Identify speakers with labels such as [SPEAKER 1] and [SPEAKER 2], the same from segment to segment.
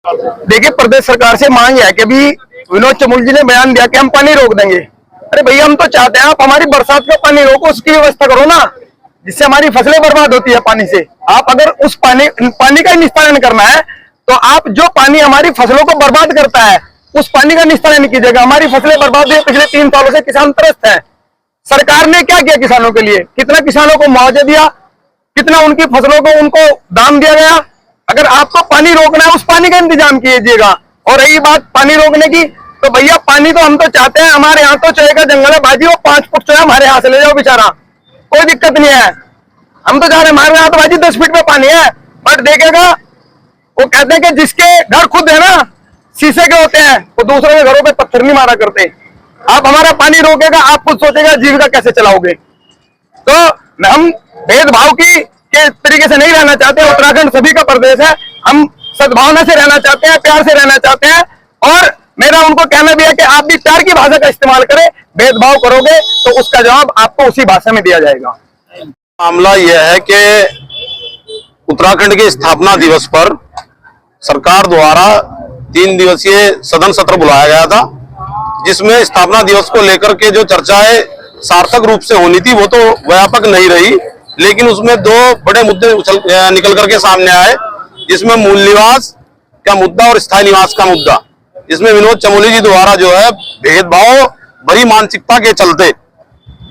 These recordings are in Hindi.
[SPEAKER 1] देखिए, प्रदेश सरकार से मांग है कि अभी विनोद चमोली जी ने बयान दिया कि हम पानी रोक देंगे। अरे भैया, हम तो चाहते हैं आप हमारी बरसात का पानी रोको, उसकी व्यवस्था करो ना, जिससे हमारी फसलें बर्बाद होती है पानी से। आप अगर उस पानी का निस्तारण करना है तो आप जो पानी हमारी फसलों को बर्बाद करता है उस पानी का निस्तारण कीजिएगा। हमारी फसलें बर्बाद हुई, पिछले 3 सालों से किसान त्रस्त है। सरकार ने क्या किया किसानों के लिए? कितना किसानों को मुआवजा दिया, कितना उनकी फसलों को उनको दाम दिया गया? अगर आपको पानी रोकना है, उस पानी का इंतजाम कीजिएगा। और रही बात पानी रोकने की, तो भैया पानी तो हम तो चाहते हैं, हमारे यहाँ तो चोए का जंगल है बाजी, वो 5 फुट चोया हमारे यहाँ से ले जाओ बेचारा, कोई दिक्कत नहीं है। हम तो चाह रहे हैं, हमारे यहाँ तो बाजी 10 फीट में पानी है। बट देखेगा, वो कहते हैं कि जिसके घर खुद है ना शीशे के होते हैं, वो दूसरों के घरों पे पत्थर नहीं मारा करते। आप हमारा पानी रोकेगा, आप खुद सोचेगा जीविका कैसे चलाओगे। तो हम भेदभाव के तरीके से नहीं रहना चाहते। उत्तराखंड सभी का प्रदेश है, हम सद्भावना से रहना चाहते हैं, प्यार से रहना चाहते हैं। और मेरा उनको कहना भी है कि आप भी प्यार की भाषा का इस्तेमाल करें। भेदभाव करोगे तो उसका जवाब आपको उसी भाषा में दिया जाएगा।
[SPEAKER 2] मामला यह है कि उत्तराखंड के स्थापना दिवस पर सरकार द्वारा 3 दिवसीय सदन सत्र बुलाया गया था, जिसमें स्थापना दिवस को लेकर के जो चर्चाएं सार्थक रूप से होनी थी वो तो व्यापक नहीं रही, लेकिन उसमें 2 बड़े मुद्दे निकल करके सामने आए, जिसमें मूल निवास का मुद्दा और स्थायी निवास का मुद्दा। इसमें विनोद चमोली जी द्वारा जो है भेदभाव भरी मानसिकता के चलते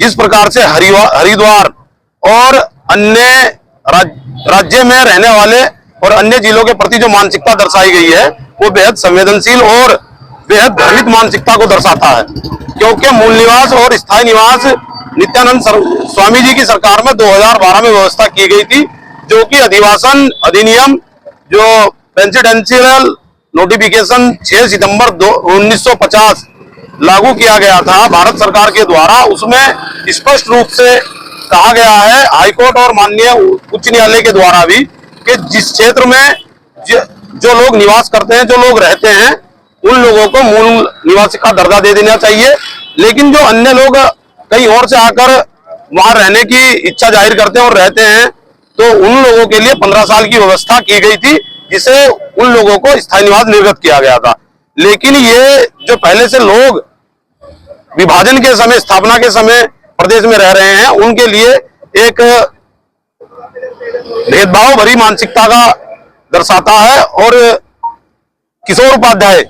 [SPEAKER 2] जिस प्रकार से हरिद्वार और अन्य राज्य में रहने वाले और अन्य जिलों के प्रति जो मानसिकता दर्शाई गई है वो बेहद संवेदनशील और बेहद घृणित मानसिकता को दर्शाता है। क्योंकि मूल निवास और स्थायी निवास नित्यानंद स्वामी जी की सरकार में 2012 में व्यवस्था की गई थी, जो कि अधिवासन अधिनियम जो प्रेसिडेंशियल नोटिफिकेशन 6 सितंबर 1950 लागू किया गया था भारत सरकार के द्वारा। उसमें स्पष्ट रूप से कहा गया है हाईकोर्ट और माननीय उच्च न्यायालय के द्वारा भी कि जिस क्षेत्र में जो लोग निवास करते हैं, जो लोग रहते हैं, उन लोगों को मूल निवासी का दर्जा दे देना चाहिए। लेकिन जो अन्य लोग कहीं और से आकर वहां रहने की इच्छा जाहिर करते हैं और रहते हैं, तो उन लोगों के लिए 15 साल की व्यवस्था की गई थी, जिसे उन लोगों को स्थायी निवास निर्गत किया गया था। लेकिन ये जो पहले से लोग विभाजन के समय, स्थापना के समय प्रदेश में रह रहे हैं, उनके लिए एक भेदभाव भरी मानसिकता का दर्शाता है। और किशोर उपाध्याय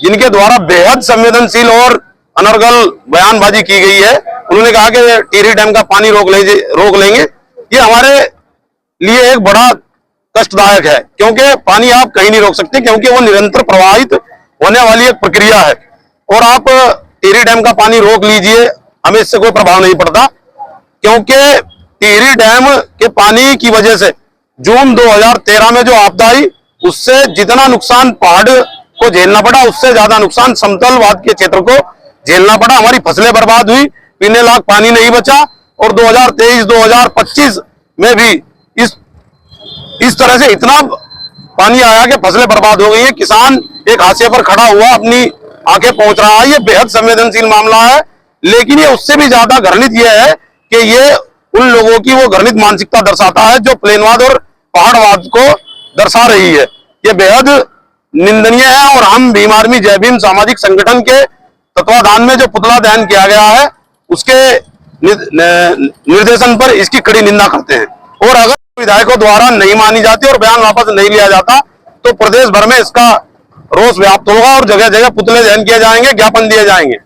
[SPEAKER 2] जिनके द्वारा बेहद संवेदनशील और अनर्गल बयानबाजी की गई है, उन्होंने कहा कि टिहरी डैम का पानी रोक लेंगे। ये हमारे लिए एक बड़ा कष्टदायक है, क्योंकि पानी आप कहीं नहीं रोक सकते, क्योंकि वो निरंतर प्रवाहित होने वाली एक प्रक्रिया है। और आप टिहरी डैम का पानी रोक लीजिए, हमें इससे कोई प्रभाव नहीं पड़ता, क्योंकि टिहरी डैम के पानी की वजह से जून 2013 में जो आपदा आई, उससे जितना नुकसान पहाड़ को झेलना पड़ा, उससे ज्यादा नुकसान समतलवाद के क्षेत्र को झेलना पड़ा। हमारी फसलें बर्बाद हुई, पीने लायक पानी नहीं बचा। और 2023-2025 में भी इस तरह से इतना पानी आया कि फसलें बर्बाद हो गई है। किसान एक हाशिए पर खड़ा हुआ अपनी आंखें पहुंच रहा है। ये बेहद संवेदनशील मामला है, लेकिन ये उससे भी ज्यादा घृणित ये है कि ये उन लोगों की वो घृणित मानसिकता दर्शाता है जो प्लेनवाद और पहाड़वाद को दर्शा रही है। ये बेहद निंदनीय है। और हम भीम आर्मी जय भीम सामाजिक संगठन के तत्वाधान में जो पुतला दहन किया गया है, उसके निर्देशन पर इसकी कड़ी निंदा करते हैं। और अगर विधायकों द्वारा नहीं मानी जाती और बयान वापस नहीं लिया जाता, तो प्रदेश भर में इसका रोष व्याप्त होगा और जगह जगह पुतले दहन किए जाएंगे, ज्ञापन दिए जाएंगे।